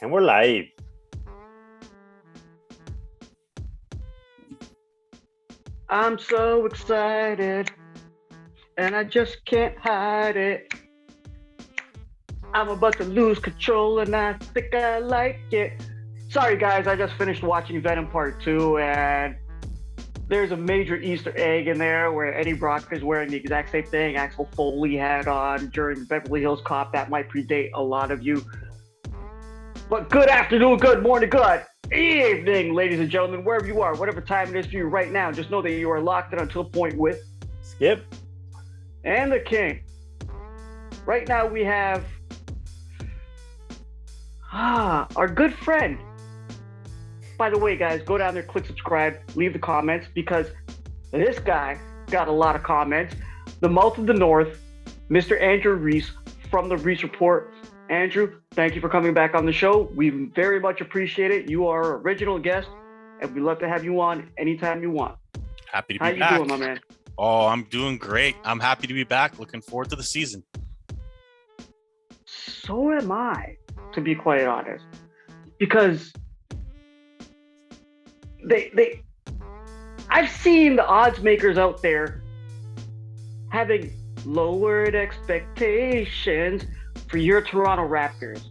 And we're live. I'm so excited, and I just can't hide it. I'm about to lose control, and I think I like it. Sorry, guys, I just finished watching Venom Part 2, and there's a major Easter egg in there where Eddie Brock is wearing the exact same thing Axel Foley had on during Beverly Hills Cop. That might predate a lot of you. But good afternoon, good morning, good evening, ladies and gentlemen, wherever you are, whatever time it is for you right now, just know that you are locked in until a point with Skip. And the King. Right now we have our good friend. By the way, guys, go down there, click subscribe, leave the comments, because this guy got a lot of comments. The mouth of the North, Mr. Andrew Reece from the Reece Report. Andrew, thank you for coming back on the show. We very much appreciate it. You are our original guest, and we'd love to have you on anytime you want. Happy to be How back. you doing, my man? Oh, I'm doing great. I'm happy to be back. Looking forward to the season. So am I, to be quite honest, because I've seen the odds makers out there having lowered expectations for your Toronto Raptors.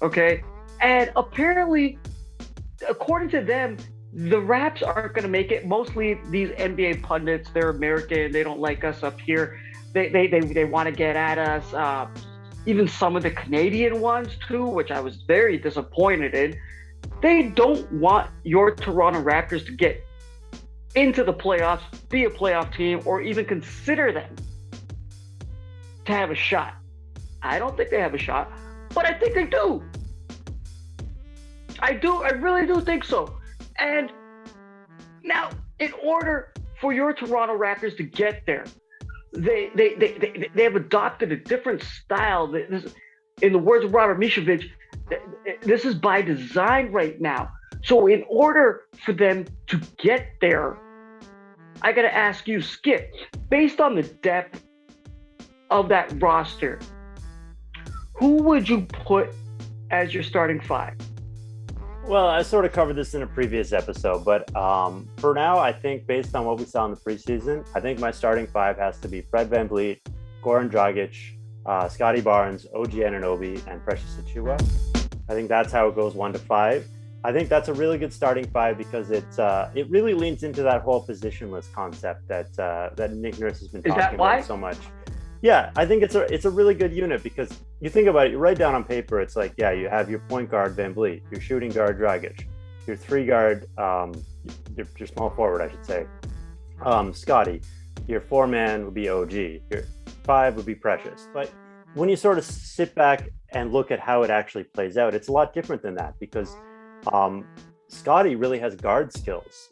Okay? And apparently, according to them, the Raps aren't going to make it. Mostly these NBA pundits, they're American. They don't like us up here. They want to get at us. Even some of the Canadian ones, too, which I was very disappointed in. They don't want your Toronto Raptors to get into the playoffs, be a playoff team, or even consider them to have a shot. I don't think they have a shot, but I think they do. I really do think so. And now, in order for your Toronto Raptors to get there, they have adopted a different style. In the words of Robert Mishovich, this is by design right now. So in order for them to get there, I got to ask you, Skip, based on the depth of that roster, who would you put as your starting five? Well, I sort of covered this in a previous episode, but for now, I think based on what we saw in the preseason, I think my starting five has to be Fred VanVleet, Goran Dragic, Scottie Barnes, OG Anunoby, and Precious Achiuwa. I think that's how it goes 1 to 5. I think that's a really good starting five because it really leans into that whole positionless concept that Nick Nurse has been talking about so much. Yeah, I think it's a really good unit because you think about it, you write down on paper, it's like, yeah, you have your point guard VanVleet, your shooting guard Dragic, your 3 guard, your small forward, I should say, Scottie, your 4-man would be OG, your 5 would be Precious. But when you sort of sit back and look at how it actually plays out, it's a lot different than that because Scottie really has guard skills.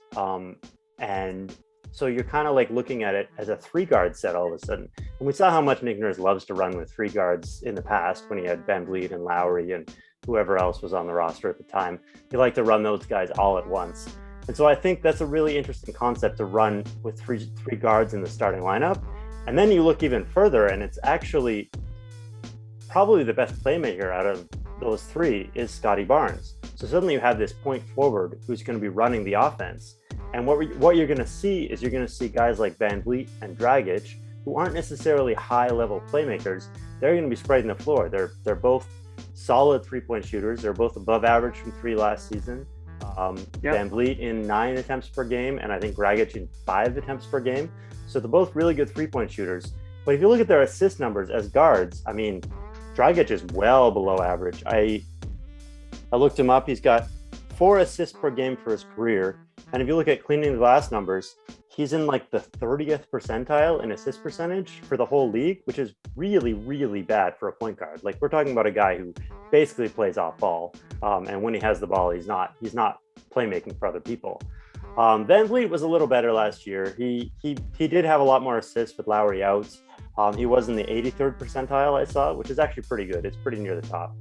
And so you're kind of like looking at it as a 3-guard set all of a sudden. And we saw how much Nick Nurse loves to run with 3 guards in the past when he had VanVleet and Lowry and whoever else was on the roster at the time. He liked to run those guys all at once. And so I think that's a really interesting concept to run with three guards in the starting lineup. And then you look even further and it's actually probably the best playmaker out of those 3 is Scottie Barnes. So suddenly you have this point forward who's going to be running the offense. And what you're going to see is you're going to see guys like VanVleet and Dragic who aren't necessarily high-level playmakers. They're going to be spreading the floor. They're both solid 3-point shooters. They're both above average from 3 last season. VanVleet in 9 attempts per game, and I think Dragic in 5 attempts per game. So they're both really good 3-point shooters. But if you look at their assist numbers as guards, I mean, Dragic is well below average. I looked him up. He's got 4 assists per game for his career. And if you look at cleaning the glass numbers, he's in like the 30th percentile in assist percentage for the whole league, which is really, really bad for a point guard. Like we're talking about a guy who basically plays off ball. And when he has the ball, he's not playmaking for other people. VanVleet was a little better last year. He did have a lot more assists with Lowry out. He was in the 83rd percentile I saw, which is actually pretty good. It's pretty near the top.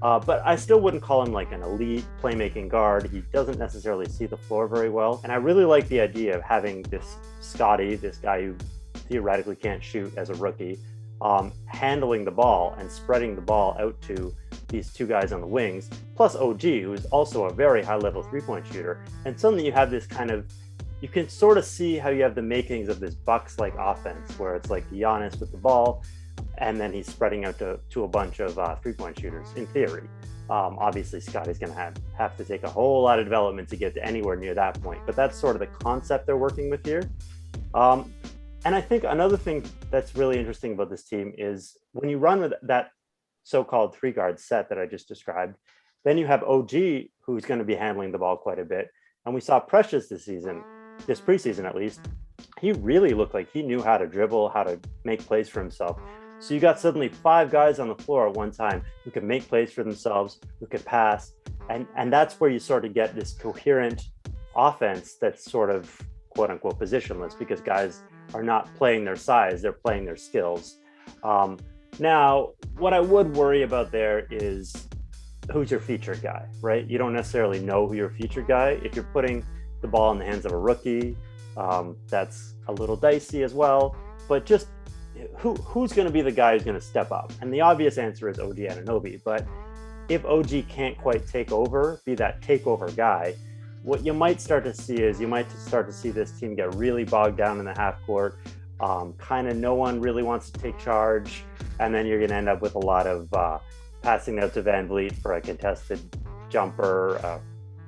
But I still wouldn't call him like an elite playmaking guard. He doesn't necessarily see the floor very well. And I really like the idea of having this Scottie, this guy who theoretically can't shoot as a rookie, handling the ball and spreading the ball out to these two guys on the wings, plus OG, who is also a very high-level three-point shooter. And suddenly you have this kind of, you can sort of see how you have the makings of this Bucks-like offense, where it's like Giannis with the ball, and then he's spreading out to a bunch of three-point shooters, in theory. Obviously, Scottie's going to have to take a whole lot of development to get to anywhere near that point, but that's sort of the concept they're working with here. And I think another thing that's really interesting about this team is when you run with that so-called three-guard set that I just described, then you have OG, who's going to be handling the ball quite a bit. And we saw Precious this preseason at least. He really looked like he knew how to dribble, how to make plays for himself. So you got suddenly 5 guys on the floor at one time who could make plays for themselves, who could pass. And that's where you sort of get this coherent offense that's sort of quote unquote positionless, because guys are not playing their size, they're playing their skills. Now, what I would worry about there is who's your featured guy, right? You don't necessarily know who your featured guy. If you're putting the ball in the hands of a rookie, that's a little dicey as well. But just who's going to be the guy who's going to step up? And the obvious answer is OG Anunoby. But if OG can't quite take over, be that takeover guy, what you might start to see is this team get really bogged down in the half court. Kind of no one really wants to take charge. And then you're going to end up with a lot of passing out to Van Vliet for a contested jumper,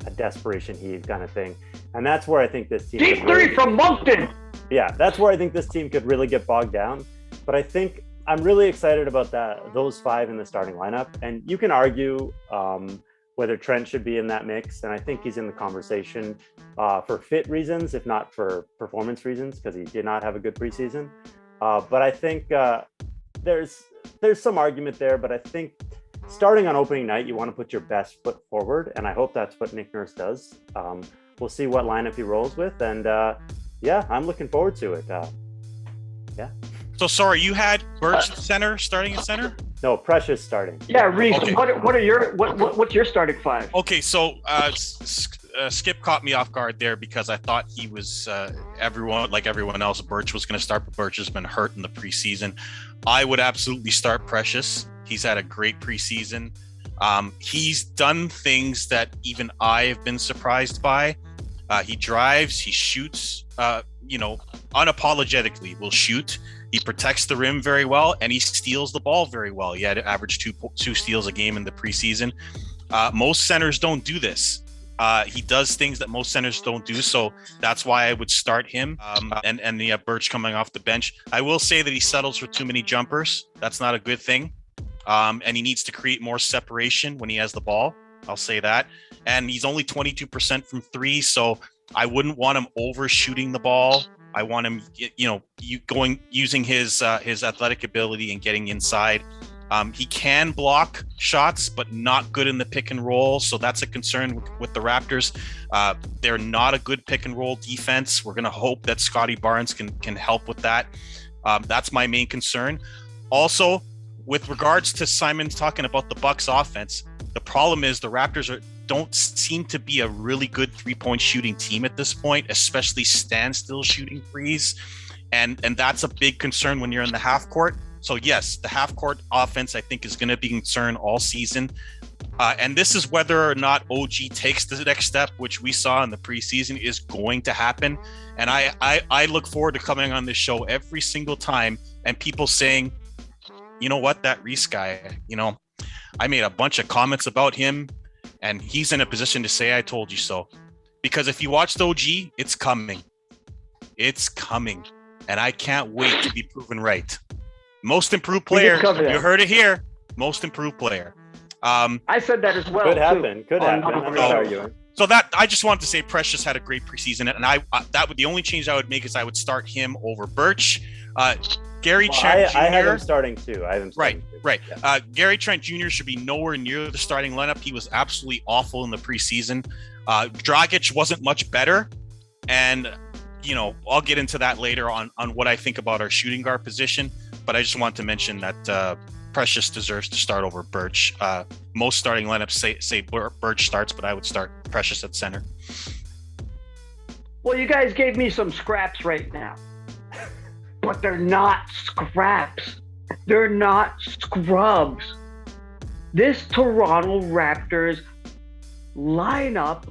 a desperation heave kind of thing. And that's where I think this team... Deep three from Moncton! Yeah, that's where I think this team could really get bogged down. But I think I'm really excited about those 5 in the starting lineup. And you can argue whether Trent should be in that mix. And I think he's in the conversation for fit reasons, if not for performance reasons, because he did not have a good preseason. But I think there's some argument there. But I think starting on opening night, you want to put your best foot forward. And I hope that's what Nick Nurse does. We'll see what lineup he rolls with. And yeah, I'm looking forward to it. Yeah. So sorry, you had Birch starting at center? No, Precious starting. Yeah, Reece. Okay. What's your starting 5? Okay, so Skip caught me off guard there because I thought he was everyone else. Birch was going to start, but Birch has been hurt in the preseason. I would absolutely start Precious. He's had a great preseason. He's done things that even I have been surprised by. He drives, he shoots, unapologetically will shoot. He protects the rim very well, and he steals the ball very well. He had averaged two steals a game in the preseason. Most centers don't do this. He does things that most centers don't do, so that's why I would start him. And the Birch coming off the bench. I will say that he settles for too many jumpers. That's not a good thing. And he needs to create more separation when he has the ball. I'll say that. And he's only 22% from 3, so I wouldn't want him overshooting the ball. I want him, using his athletic ability and getting inside. He can block shots, but not good in the pick and roll. So that's a concern with the Raptors. They're not a good pick and roll defense. We're going to hope that Scottie Barnes can help with that. That's my main concern. Also, with regards to Simon talking about the Bucks offense, the problem is the Raptors don't seem to be a really good three-point shooting team at this point, especially standstill shooting threes. And that's a big concern when you're in the half court. So yes, the half court offense, I think, is going to be a concern all season. And this is whether or not OG takes the next step, which we saw in the preseason is going to happen. And I look forward to coming on this show every single time and people saying, you know what, that Reece guy, I made a bunch of comments about him and he's in a position to say, I told you so. Because if you watched OG, it's coming. It's coming. And I can't wait to be proven right. Most improved player. You heard it here. Most improved player. I said that as well. Could happen. I'm not arguing. So that I just wanted to say Precious had a great preseason, and the only change I would make is I would start him over Birch. Gary Trent Jr. I have him starting too. Right. Yeah. Gary Trent Jr. should be nowhere near the starting lineup. He was absolutely awful in the preseason. Dragic wasn't much better, and I'll get into that later on what I think about our shooting guard position. But I just want to mention that Precious deserves to start over Birch. Most starting lineups say Birch starts, but I would start Precious at center. Well, you guys gave me some scraps right now. But they're not scraps. They're not scrubs. This Toronto Raptors lineup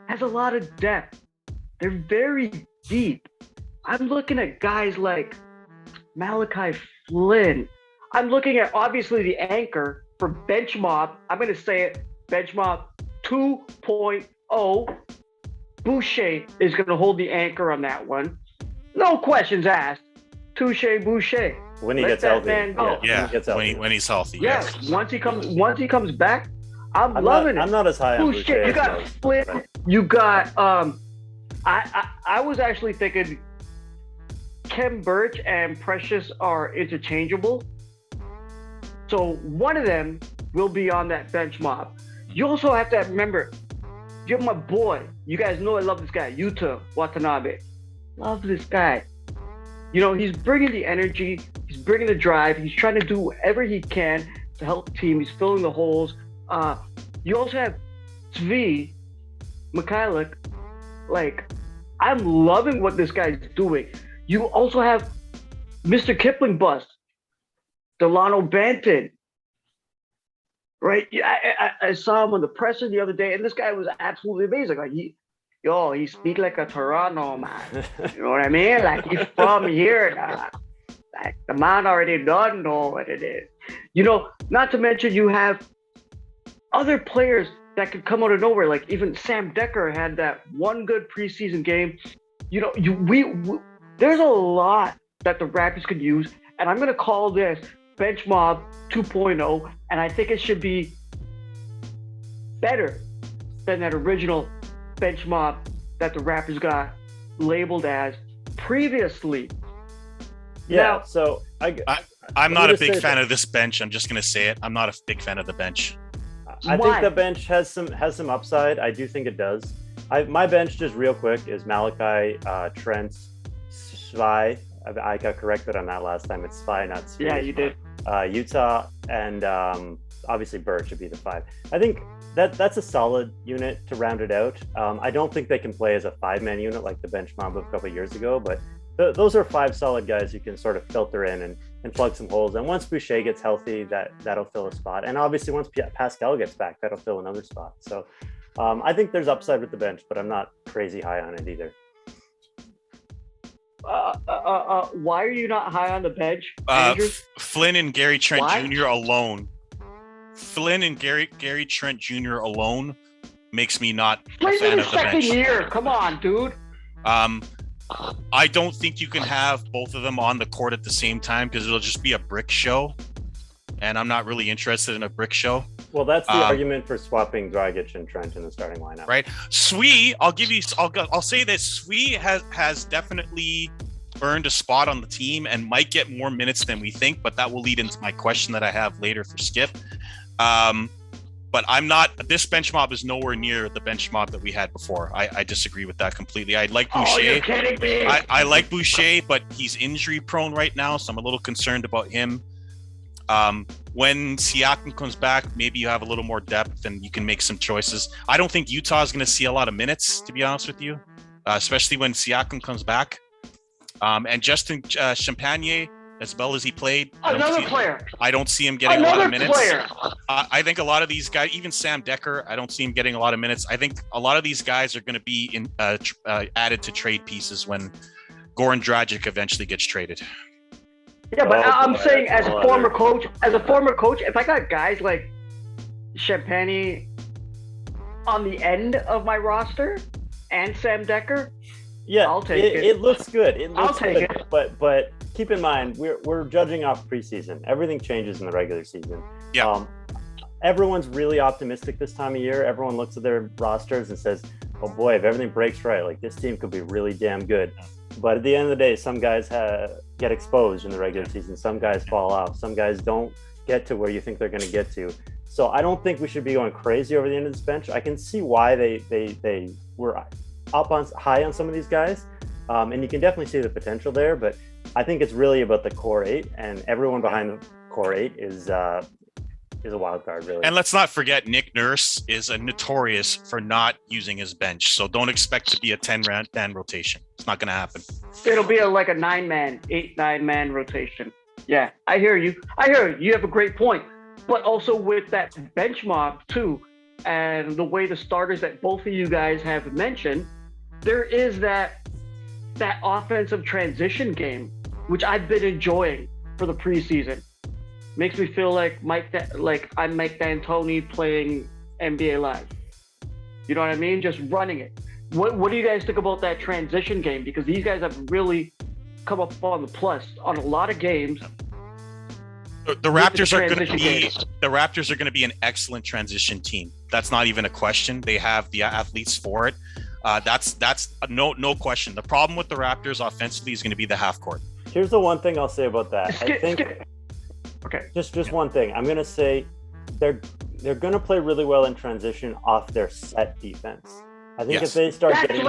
has a lot of depth. They're very deep. I'm looking at guys like Malachi Flynn. I'm looking at obviously the anchor for bench mob. I'm going to say it, bench mob 2.0. Boucher is going to hold the anchor on that one. No questions asked. Touche Boucher. When he Let gets that healthy. man go. Yeah, when when he's healthy. Yes. Yes. Once he comes back, I'm loving it. I'm not as high on Boucher. Boucher. You got Flynn. You got I was actually thinking Kem Birch and Precious are interchangeable. So one of them will be on that bench mob. You also have to remember, you're my boy. You guys know I love this guy, Yuta Watanabe. Love this guy. You know, he's bringing the energy. He's bringing the drive. He's trying to do whatever he can to help the team. He's filling the holes. You also have Zvi Mikhailuk. Like, I'm loving what this guy's doing. You also have Mr. Kipling bust, Delano Banton. Right? I saw him on the presser the other day, and this guy was absolutely amazing. Like, he speak like a Toronto man. You know what I mean? Like, he's from here. Like, the man already doesn't know what it is. You know, not to mention you have other players that could come out of nowhere. Like, even Sam Decker had that one good preseason game. You know, we there's a lot that the Raptors could use, and I'm going to call this Bench Mob 2.0, and I think it should be better than that original Bench Mob that the Raptors got labeled as previously. Yeah, Now, so I'm not a big fan of this bench. I'm just going to say it. I'm not a big fan of the bench. I think the bench has some upside. I do think it does. My bench, just real quick, is Malachi, Trent, Svi. I got corrected on that last time. It's Svi, not Svi. Yeah, you did. Utah, and obviously Birch would be the 5. I think that's a solid unit to round it out. I don't think they can play as a 5-man unit like the bench mob of a couple of years ago, but those are 5 solid guys you can sort of filter in and plug some holes. And once Boucher gets healthy, that'll fill a spot. And obviously once Pascal gets back, that'll fill another spot. So I think there's upside with the bench, but I'm not crazy high on it either. Why are you not high on the bench, Andrew? Flynn and Gary Trent Why? Jr. alone. Flynn and Gary Trent Jr. alone makes me not a Flynn's in fan his of the second bench. year. Come on, dude. I don't think you can have both of them on the court at the same time because it'll just be a brick show, and I'm not really interested in a brick show. Well, that's the argument for swapping Dragic and Trent in the starting lineup. Right. Sui, I'll say that Sui has definitely earned a spot on the team and might get more minutes than we think, but that will lead into my question that I have later for Skip. But this bench mob is nowhere near the bench mob that we had before. I disagree with that completely. I like Boucher. Oh, you're kidding me. I like Boucher, but he's injury prone right now, so I'm a little concerned about him. When Siakam comes back, maybe you have a little more depth and you can make some choices. I don't think Utah is going to see a lot of minutes, to be honest with you, especially when Siakam comes back. And Justin Champagnie, as well as he played, I don't see him getting a lot of minutes. I think a lot of these guys, even Sam Decker, I don't see him getting a lot of minutes. I think a lot of these guys are going to be added to trade pieces when Goran Dragic eventually gets traded. Yeah, but I'm saying as a former coach, if I got guys like Champagnie on the end of my roster and Sam Decker, yeah, I'll take it. It looks good. I'll take it. But keep in mind, we're judging off preseason. Everything changes in the regular season. Yeah. Everyone's really optimistic this time of year. Everyone looks at their rosters and says, "Oh boy, if everything breaks right, like this team could be really damn good." But at the end of the day, some guys get exposed in the regular season. Some guys fall off. Some guys don't get to where you think they're going to get to. So I don't think we should be going crazy over the end of this bench. I can see why they were up on high on some of these guys, and you can definitely see the potential there. But I think it's really about the core 8, and everyone behind the core 8 is a wild card, really. And let's not forget, Nick Nurse is notorious for not using his bench, so don't expect to be a 10-man rotation. It's not going to happen. It'll be like a 9-man rotation. Yeah, I hear you. You have a great point. but also with that bench mob too, and the way the starters that both of you guys have mentioned, there is that offensive transition game, which I've been enjoying for the preseason. Makes me feel like I'm Mike D'Antoni playing NBA Live. You know what I mean? Just running it. What do you guys think about that transition game? Because these guys have really come up on the plus on a lot of games. The Raptors are going to be an excellent transition team. That's not even a question. They have the athletes for it. That's no question. The problem with the Raptors offensively is going to be the half court. Here's the one thing I'll say about that. Okay. Just one thing. I'm going to say they're going to play really well in transition off their set defense. I think if they start getting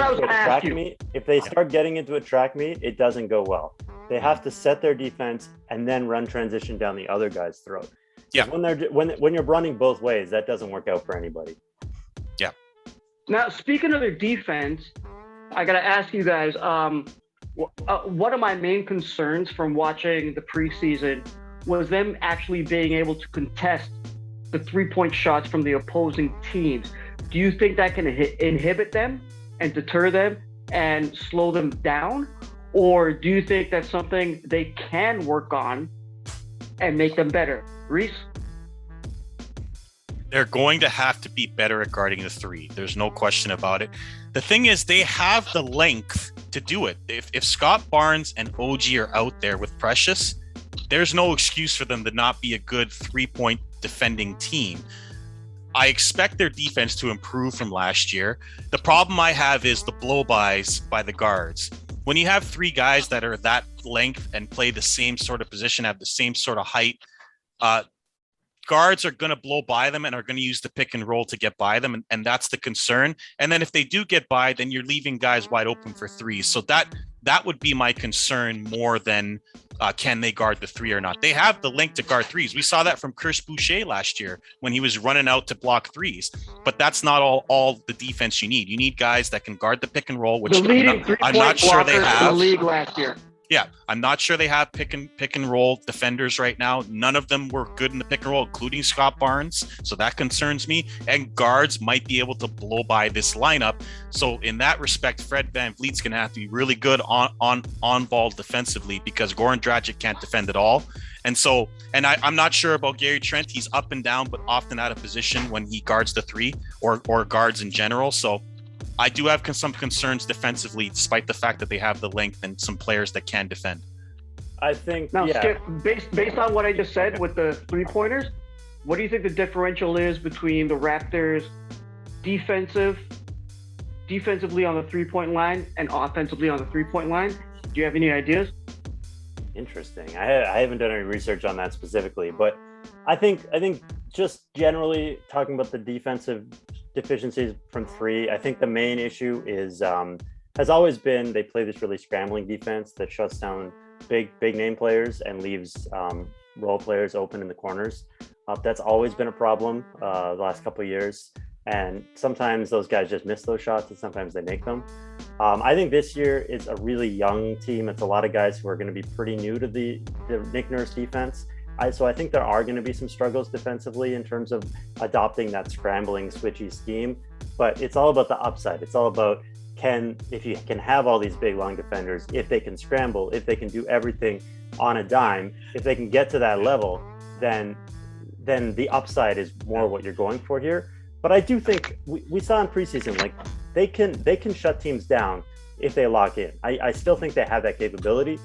into a track meet, it doesn't go well. They have to set their defense and then run transition down the other guy's throat. Yeah. When you're running both ways, that doesn't work out for anybody. Yeah. Now, speaking of their defense, I got to ask you guys, one of my main concerns from watching the preseason was them actually being able to contest the three-point shots from the opposing teams. Do you think that can inhibit them and deter them and slow them down? Or do you think that's something they can work on and make them better? Reece? They're going to have to be better at guarding the three. There's no question about it. The thing is, they have the length to do it. If Scott Barnes and OG are out there with Precious, there's no excuse for them to not be a good three-point defending team. I expect their defense to improve from last year. The problem I have is the blow-bys by the guards. When you have three guys that are that length and play the same sort of position, have the same sort of height, guards are going to blow by them and are going to use the pick and roll to get by them. And that's the concern. And then if they do get by, then you're leaving guys wide open for threes. So that would be my concern more than can they guard the three or not. They have the length to guard threes. We saw that from Chris Boucher last year when he was running out to block threes. But that's not all the defense you need. You need guys that can guard the pick and roll, which I'm not sure they have. In the league last year. Yeah, I'm not sure they have pick and roll defenders right now. None of them were good in the pick and roll, including Scott Barnes. So that concerns me. And guards might be able to blow by this lineup. So in that respect, Fred VanVleet's going to have to be really good on ball defensively because Goran Dragic can't defend at all. And so, I'm not sure about Gary Trent. He's up and down, but often out of position when he guards the three or guards in general. So I do have some concerns defensively, despite the fact that they have the length and some players that can defend. I think, Skip, based on what I just said with the three-pointers, what do you think the differential is between the Raptors' defensively on the three-point line and offensively on the three-point line? Do you have any ideas? Interesting. I haven't done any research on that specifically, but I think just generally talking about the defensive deficiencies from three, I think the main issue is has always been they play this really scrambling defense that shuts down big name players and leaves role players open in the corners. That's always been a problem the last couple of years, and sometimes those guys just miss those shots and sometimes they make them. I think this year is a really young team. It's a lot of guys who are going to be pretty new to the Nick Nurse defense. So I think there are going to be some struggles defensively in terms of adopting that scrambling, switchy scheme. But it's all about the upside. It's all about if you can have all these big, long defenders, if they can scramble, if they can do everything on a dime, if they can get to that level, then the upside is more what you're going for here. But I do think we saw in preseason, like they can shut teams down if they lock in. I still think they have that capability.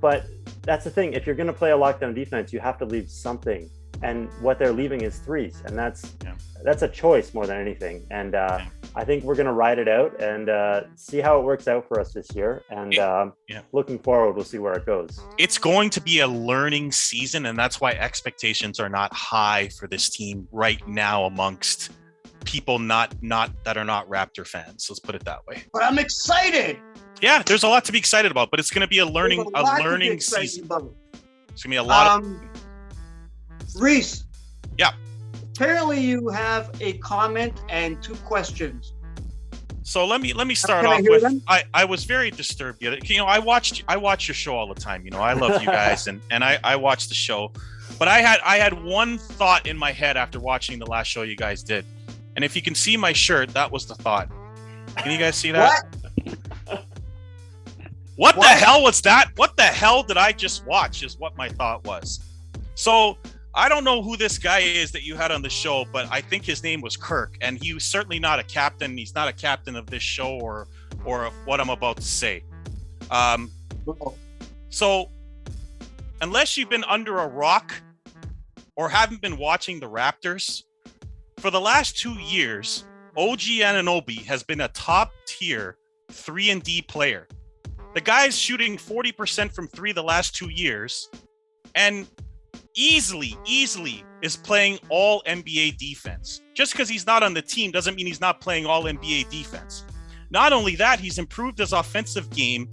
But that's the thing. If you're going to play a lockdown defense, you have to leave something. And what they're leaving is threes. And that's a choice more than anything. And I think we're going to ride it out and see how it works out for us this year. And looking forward, we'll see where it goes. It's going to be a learning season. And that's why expectations are not high for this team right now amongst people not that are not Raptor fans. Let's put it that way. But I'm excited. Yeah, there's a lot to be excited about, but it's going to be a learning season. It's going to be a lot of Reece. Yeah. Apparently you have a comment and two questions. So let me start off with I was very disturbed the other. I watch your show all the time. I love you guys and I watch the show. But I had one thought in my head after watching the last show you guys did. And if you can see my shirt, that was the thought. Can you guys see that? What the hell was that? What the hell did I just watch is what my thought was. So I don't know who this guy is that you had on the show, but I think his name was Kirk. And he was certainly not a captain. He's not a captain of this show or of what I'm about to say. So unless you've been under a rock or haven't been watching the Raptors, for the last 2 years, OG Anunoby has been a top tier 3-and-D player. The guy's shooting 40% from three the last 2 years and easily is playing all NBA defense. Just because he's not on the team doesn't mean he's not playing all NBA defense. Not only that, he's improved his offensive game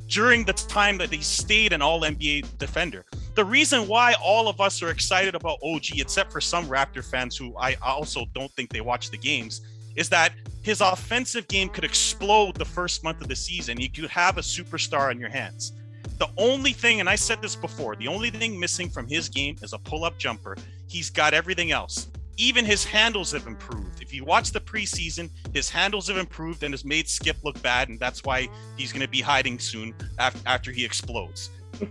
during the time that he stayed an all NBA defender. The reason why all of us are excited about OG, except for some Raptor fans who I also don't think they watch the games, is that his offensive game could explode the first month of the season. You could have a superstar on your hands. The only thing, and I said this before, the only thing missing from his game is a pull-up jumper. He's got everything else. Even his handles have improved. If you watch the preseason, his handles have improved and has made Skip look bad, and that's why he's going to be hiding soon after he explodes.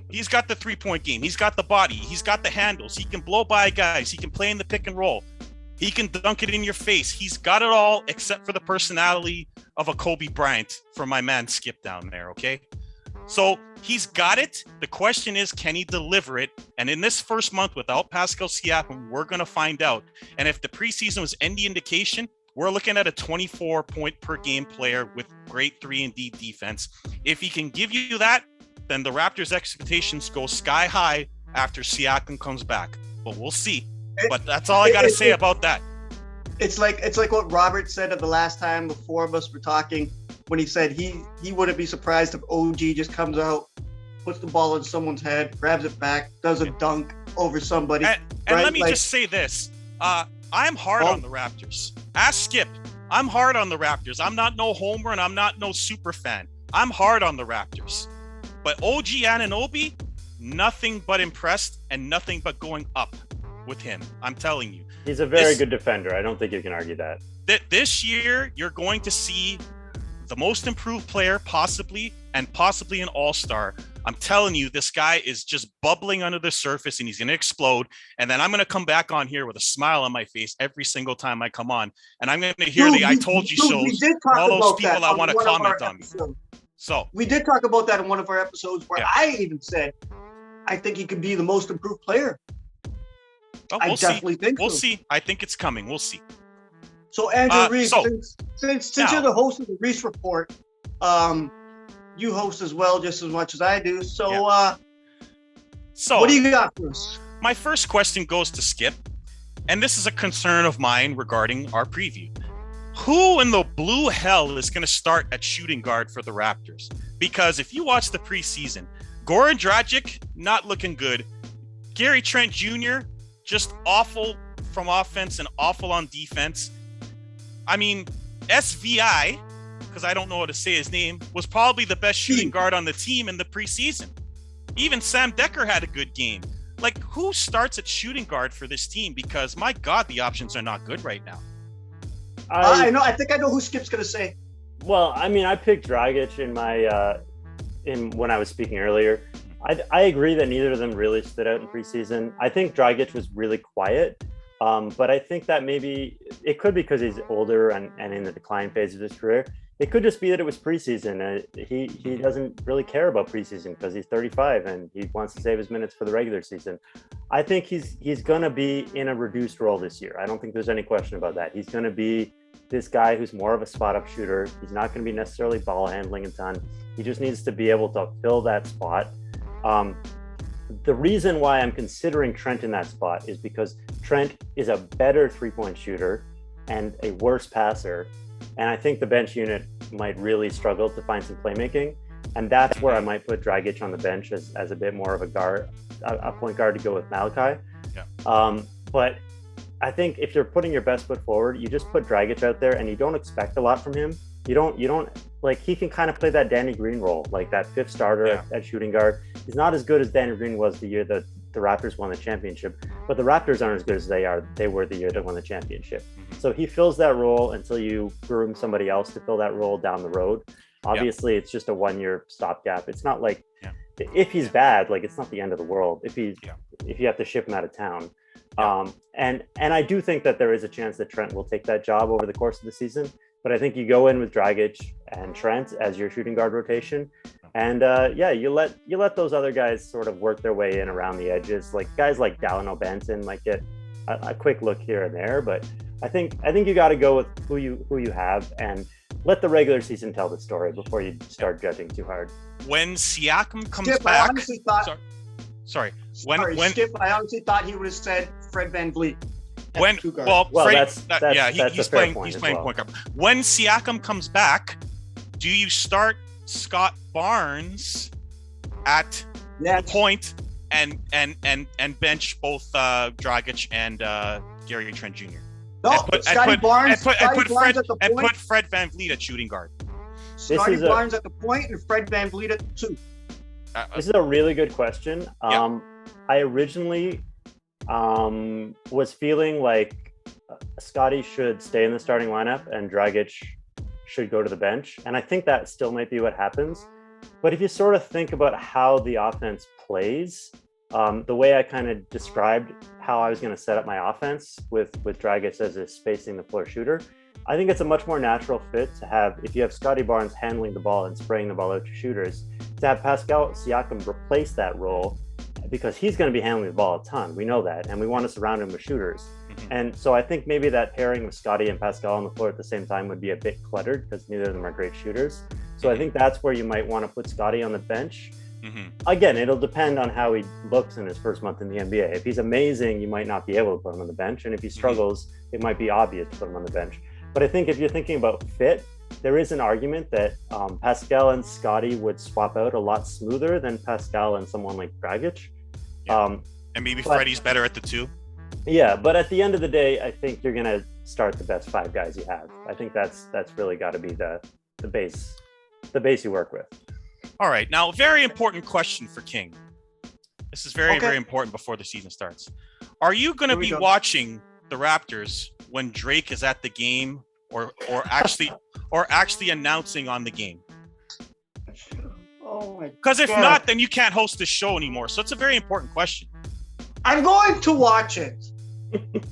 He's got the three-point game. He's got the body. He's got the handles. He can blow by guys. He can play in the pick and roll. He can dunk it in your face. He's got it all except for the personality of a Kobe Bryant for my man Skip down there, okay? So he's got it. The question is, can he deliver it? And in this first month without Pascal Siakam, we're going to find out. And if the preseason was any indication, we're looking at a 24-point per game player with great 3-and-D defense. If he can give you that, then the Raptors' expectations go sky high after Siakam comes back. But we'll see. But that's all I got to say about that. It's like what Robert said the last time the four of us were talking, when he said he wouldn't be surprised if OG just comes out, puts the ball in someone's head, grabs it back, does a dunk over somebody. And right? let me just say this. I'm hard on the Raptors. Ask Skip. I'm hard on the Raptors. I'm not no homer and I'm not no super fan. I'm hard on the Raptors. But OG Anunoby, nothing but impressed and nothing but going up with him. I'm telling you. He's a very good defender. I don't think you can argue that. This year, you're going to see the most improved player possibly, and possibly an all-star. I'm telling you, this guy is just bubbling under the surface and he's going to explode. And then I'm going to come back on here with a smile on my face every single time I come on. And I'm going to hear the I told you so. All those people that want to comment on me. So we did talk about that in one of our episodes where I even said, I think he could be the most improved player. We'll definitely think we'll so. see. I think it's coming. We'll see. So Andrew Reece, since you're the host of the Reece Report, you host as well just as much as I do. So what do you got for us? My first question goes to Skip, and this is a concern of mine regarding our preview. Who in the blue hell is going to start at shooting guard for the Raptors? Because if you watch the preseason, Goran Dragic, not looking good. Gary Trent Jr., just awful from offense and awful on defense. I mean, SVI, because I don't know how to say his name, was probably the best shooting guard on the team in the preseason. Even Sam Decker had a good game. Like, who starts at shooting guard for this team? Because, my God, the options are not good right now. I know. I think I know who Skip's going to say. Well, I mean, I picked Dragic in my when I was speaking earlier. I agree that neither of them really stood out in preseason. I think Dragic was really quiet, but I think that maybe it could be because he's older and in the decline phase of his career. It could just be that it was preseason. He doesn't really care about preseason because he's 35 and he wants to save his minutes for the regular season. I think he's going to be in a reduced role this year. I don't think there's any question about that. He's going to be this guy who's more of a spot-up shooter. He's not going to be necessarily ball handling a ton. He just needs to be able to fill that spot. The reason why I'm considering Trent in that spot is because Trent is a better three-point shooter and a worse passer. And I think the bench unit might really struggle to find some playmaking. And that's where I might put Dragic on the bench as a bit more of a guard, a point guard to go with Malachi. Yeah. But I think if you're putting your best foot forward, you just put Dragic out there and you don't expect a lot from him. You don't like, he can kind of play that Danny Green role, like that fifth starter at shooting guard. He's not as good as Danny Green was the year that the Raptors won the championship, but the Raptors aren't as good as they were the year they won the championship. So he fills that role until you groom somebody else to fill that role down the road. Obviously, it's just a 1-year stopgap. It's not like if he's bad, like it's not the end of the world. If you have to ship him out of town. And I do think that there is a chance that Trent will take that job over the course of the season. But I think you go in with Dragic and Trent as your shooting guard rotation, and you let those other guys sort of work their way in around the edges. Like guys like Dalano Benson might get a quick look here and there, but I think you got to go with who you have and let the regular season tell the story before you start judging too hard. When Siakam comes Skip, back, I honestly thought. sorry. Skip, I honestly thought he would have said Fred VanVleet. He's playing point guard. When Siakam comes back, do you start Scott Barnes at point and bench both Dragic and Gary Trent Jr.? No, Scottie Barnes put Fred VanVleet at shooting guard. Scottie Barnes at the point and Fred VanVleet at the 2. This is a really good question. I originally was feeling like Scottie should stay in the starting lineup and Dragic should go to the bench. And I think that still might be what happens. But if you sort of think about how the offense plays, the way I kind of described how I was going to set up my offense with Dragic as a spacing the floor shooter, I think it's a much more natural fit to have, if you have Scottie Barnes handling the ball and spraying the ball out to shooters, to have Pascal Siakam replace that role, because he's going to be handling the ball a ton. We know that, and we want to surround him with shooters. And so I think maybe that pairing with Scottie and Pascal on the floor at the same time would be a bit cluttered because neither of them are great shooters. So I think that's where you might want to put Scottie on the bench. Again, it'll depend on how he looks in his first month in the NBA. If he's amazing, you might not be able to put him on the bench. And if he struggles, it might be obvious to put him on the bench. But I think if you're thinking about fit, there is an argument that Pascal and Scottie would swap out a lot smoother than Pascal and someone like Dragic. And maybe Freddie's better at the 2. Yeah, but at the end of the day, I think you're going to start the best 5 guys you have. I think that's really got to be the base you work with. All right. Now, very important question for King. This is very important before the season starts. Are you going to be watching the Raptors when Drake is at the game or actually announcing on the game? Oh my God. Because if not, then you can't host the show anymore. So it's a very important question. I'm going to watch it.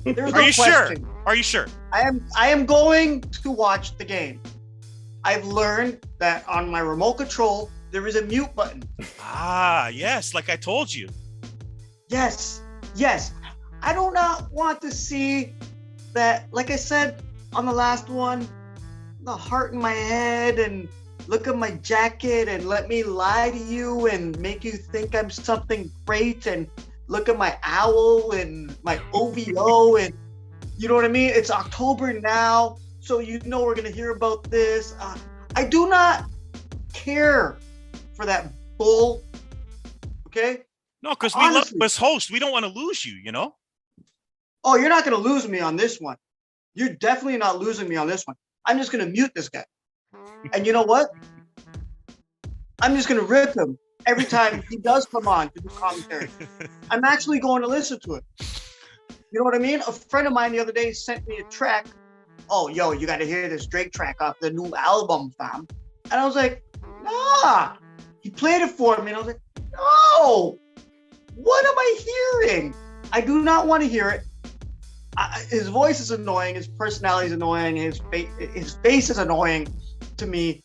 There's no question. Are you sure? I am going to watch the game. I've learned that on my remote control there is a mute button. Yes, like I told you. Yes. I do not want to see that, like I said on the last one, the heart in my head and look at my jacket and let me lie to you and make you think I'm something great and look at my owl and my OVO and you know what I mean? It's October now, so you know we're gonna hear about this. I do not care for that bull. Okay? No, because we love this host. We don't want to lose you, you know? Oh, you're not gonna lose me on this one. You're definitely not losing me on this one. I'm just gonna mute this guy. And you know what? I'm just gonna rip him every time he does come on to do commentary. I'm actually going to listen to it. You know what I mean? A friend of mine the other day sent me a track. Oh, you got to hear this Drake track off the new album, fam. And I was like, nah. He played it for me, and I was like, no. What am I hearing? I do not want to hear it. His voice is annoying. His personality is annoying. His face is annoying to me.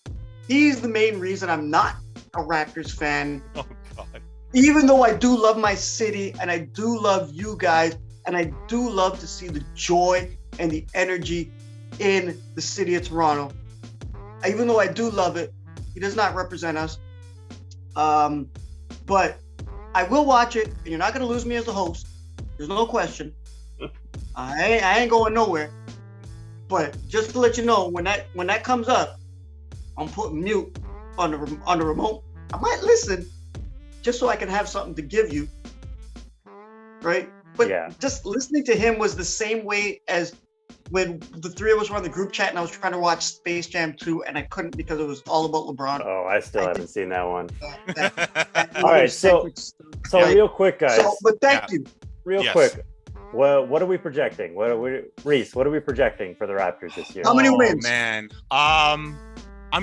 He's the main reason I'm not a Raptors fan. Oh, God. Even though I do love my city and I do love you guys and I do love to see the joy and the energy in the city of Toronto. Even though I do love it, he does not represent us. But I will watch it, and you're not going to lose me as the host. There's no question. I ain't going nowhere. But just to let you know, when that comes up, I'm putting mute on the remote. I might listen just so I can have something to give you, right? But just listening to him was the same way as when the three of us were on the group chat and I was trying to watch Space Jam 2 and I couldn't because it was all about LeBron. Oh, I still haven't seen that one. That All right, so real quick, guys. But thank you. Real quick. Well, what are we projecting? Reece, what are we projecting for the Raptors this year? How many wins? Man, I'm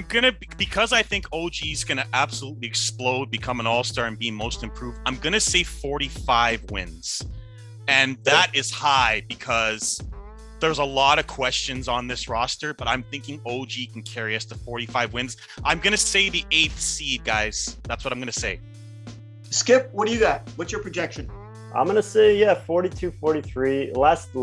gonna, because I think OG's gonna absolutely explode, become an all-star, and be most improved. I'm gonna say 45 wins, and that is high because there's a lot of questions on this roster. But I'm thinking OG can carry us to 45 wins. I'm gonna say the 8th seed, guys. That's what I'm gonna say. Skip, what do you got? What's your projection? I'm going to say, 42, 43. Last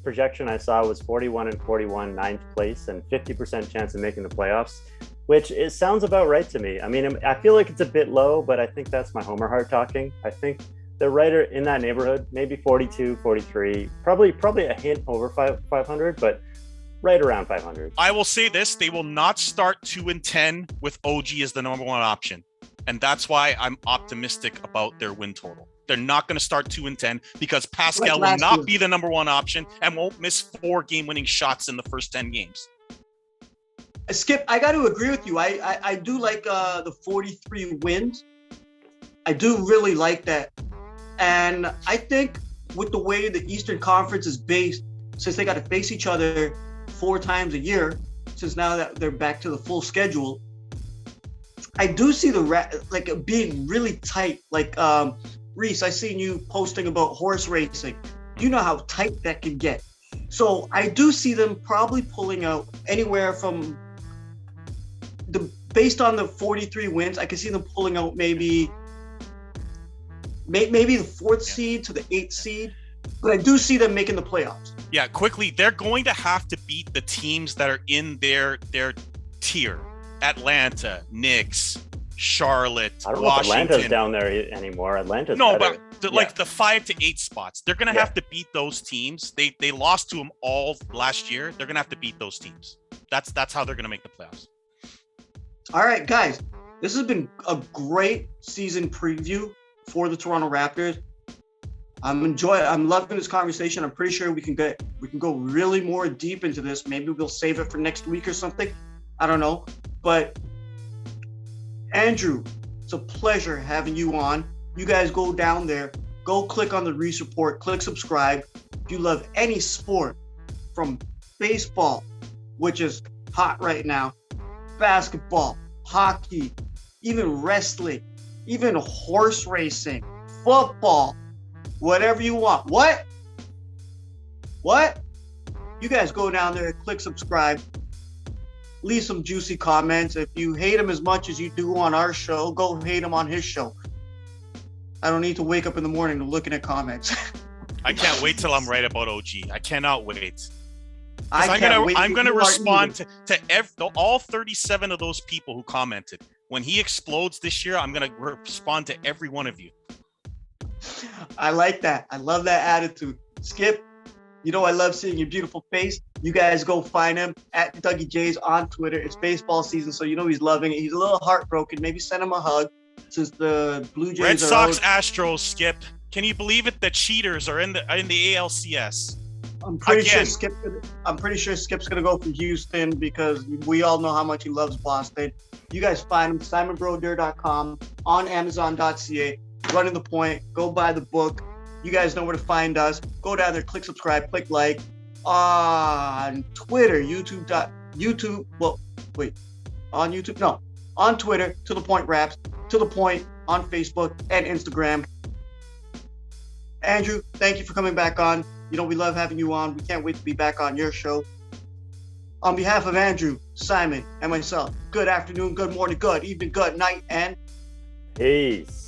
projection I saw was 41 and 41, 9th place, and 50% chance of making the playoffs, which it sounds about right to me. I mean, I feel like it's a bit low, but I think that's my Homer heart talking. I think they're right in that neighborhood, maybe 42, 43, probably a hint over 500, but right around 500. I will say this, they will not start 2-10 with OG as the number one option. And that's why I'm optimistic about their win total. They're not going to start 2-10 because Pascal will not be the number one option and won't miss 4 game-winning shots in the first 10 games. Skip, I got to agree with you. I do like the 43 wins. I do really like that. And I think with the way the Eastern Conference is based, since they got to face each other 4 times a year, since now that they're back to the full schedule, I do see the being really tight. Like Reece, I seen you posting about horse racing. You know how tight that can get. So I do see them probably pulling out anywhere from based on the 43 wins. I can see them pulling out maybe the 4th seed to the 8th seed. But I do see them making the playoffs. Yeah, quickly, they're going to have to beat the teams that are in their tier. Atlanta, Knicks, Charlotte, I don't Washington. know if Atlanta's down there anymore. Atlanta's better. But like the 5 to 8 spots, they're gonna have to beat those teams. They lost to them all last year. They're gonna have to beat those teams. That's how they're gonna make the playoffs. All right, guys, this has been a great season preview for the Toronto Raptors. I'm loving this conversation. I'm pretty sure we can go really more deep into this. Maybe we'll save it for next week or something. I don't know. But Andrew, it's a pleasure having you on. You guys go down there, go click on the Reece Report, click subscribe. If you love any sport, from baseball, which is hot right now, basketball, hockey, even wrestling, even horse racing, football, whatever you want. What? You guys go down there, click subscribe. Leave some juicy comments. If you hate him as much as you do on our show, go hate him on his show. I don't need to wake up in the morning to looking at comments. I can't wait till I'm right about OG. I cannot wait. I'm gonna respond to all 37 of those people who commented. When he explodes this year, I'm gonna respond to every one of you. I like that. I love that attitude. Skip, you know I love seeing your beautiful face. You guys go find him at Dougie J's on Twitter. It's baseball season, so you know he's loving it. He's a little heartbroken. Maybe send him a hug since the Blue Jays Red are Sox, out. Astros, Skip. Can you believe it? The cheaters are in the ALCS. I'm pretty sure Skip's gonna go for Houston because we all know how much he loves Boston. You guys find him simonbroder.com, on Amazon.ca, Running the Point. Go buy the book. You guys know where to find us. Go down there, click subscribe, click like. On Twitter, on Twitter, To The Point Raps, To The Point on Facebook and Instagram. Andrew, thank you for coming back on. You know, we love having you on. We can't wait to be back on your show. On behalf of Andrew, Simon, and myself, good afternoon, good morning, good evening, good night, and peace.